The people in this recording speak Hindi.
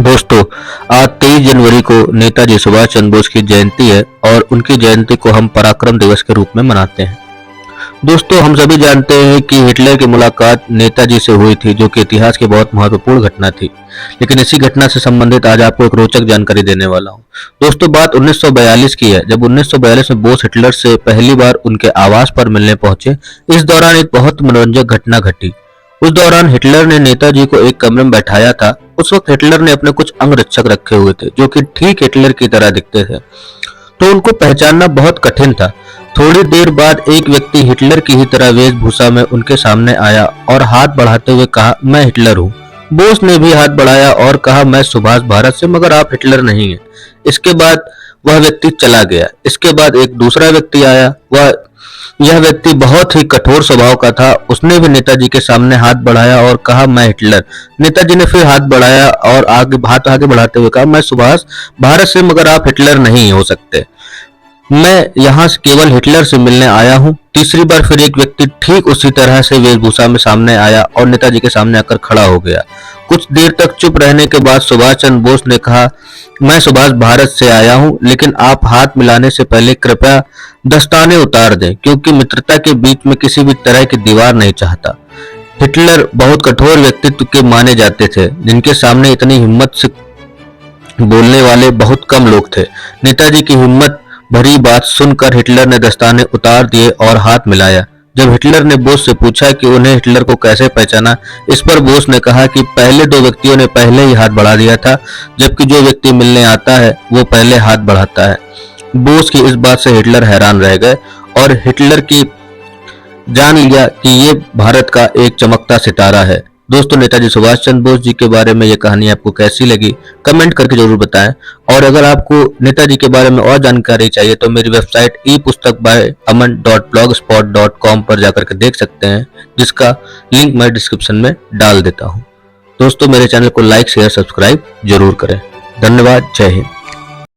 दोस्तों, आज 23 जनवरी को नेताजी सुभाष चंद्र बोस की जयंती है और उनकी जयंती को हम पराक्रम दिवस के रूप में मनाते हैं। दोस्तों, हम सभी जानते हैं कि हिटलर की मुलाकात नेताजी से हुई थी, जो कि इतिहास की बहुत महत्वपूर्ण घटना थी। लेकिन इसी घटना से संबंधित आज आपको एक रोचक जानकारी देने वाला हूं। दोस्तों, बात 1942 की है, जब 1942 में बोस हिटलर से पहली बार उनके आवास पर मिलने पहुंचे। इस दौरान एक बहुत मनोरंजक घटना घटी। उस दौरान हिटलर ने नेताजी को एक कमरे में बैठाया था। उस वक्त हिटलर ने अपने कुछ अंगरक्षक रखे हुए थे, जो कि ठीक हिटलर की तरह दिखते थे, तो उनको पहचानना बहुत कठिन था। थोड़ी देर बाद एक व्यक्ति हिटलर की ही तरह वेशभूषा में उनके सामने आया और हाथ बढ़ाते हुए कहा, मैं हिटलर हूँ। बोस ने भी हाथ बढ़ाया और कहा, मैं सुभाष भारत से, मगर आप हिटलर नहीं हैं। इसके बाद वह व्यक्ति चला गया। इसके बाद एक दूसरा व्यक्ति आया। यह व्यक्ति बहुत ही कठोर स्वभाव का था। उसने भी नेताजी के सामने हाथ बढ़ाया और कहा, मैं हिटलर। नेताजी ने फिर हाथ बढ़ाया और हाथ आगे बढ़ाते हुए कहा, मैं सुभाष भारत से, मगर आप हिटलर नहीं हो सकते। मैं यहाँ से केवल हिटलर से मिलने आया हूँ। तीसरी बार फिर एक व्यक्ति ठीक उसी तरह से वेशभूषा में सामने आया और नेताजी के सामने आकर खड़ा हो गया। कुछ देर तक चुप रहने के बाद सुभाष चंद्र बोस ने कहा, मैं सुभाष भारत से आया हूँ, लेकिन आप हाथ मिलाने से पहले कृपया दस्ताने उतार दें, क्योंकि मित्रता के बीच में किसी भी तरह की दीवार नहीं चाहता। हिटलर बहुत कठोर व्यक्तित्व के माने जाते थे, जिनके सामने इतनी हिम्मत से बोलने वाले बहुत कम लोग थे। नेताजी की हिम्मत भरी बात सुनकर हिटलर ने दस्ताने उतार दिए और हाथ मिलाया। जब हिटलर ने बोस से पूछा कि उन्हें हिटलर को कैसे पहचाना, इस पर बोस ने कहा कि पहले दो व्यक्तियों ने पहले ही हाथ बढ़ा दिया था, जबकि जो व्यक्ति मिलने आता है वो पहले हाथ बढ़ाता है। बोस की इस बात से हिटलर हैरान रह गए और हिटलर की जान लिया कि ये भारत का एक चमकता सितारा है। दोस्तों, नेताजी सुभाष चंद्र बोस जी के बारे में ये कहानी आपको कैसी लगी, कमेंट करके जरूर बताएं। और अगर आपको नेताजी के बारे में और जानकारी चाहिए तो मेरी वेबसाइट epustaक.aman.blogspot.com पर जाकर के देख सकते हैं, जिसका लिंक मैं डिस्क्रिप्शन में डाल देता हूं। दोस्तों, मेरे चैनल को लाइक, शेयर, सब्सक्राइब जरूर करें। धन्यवाद। जय हिंद।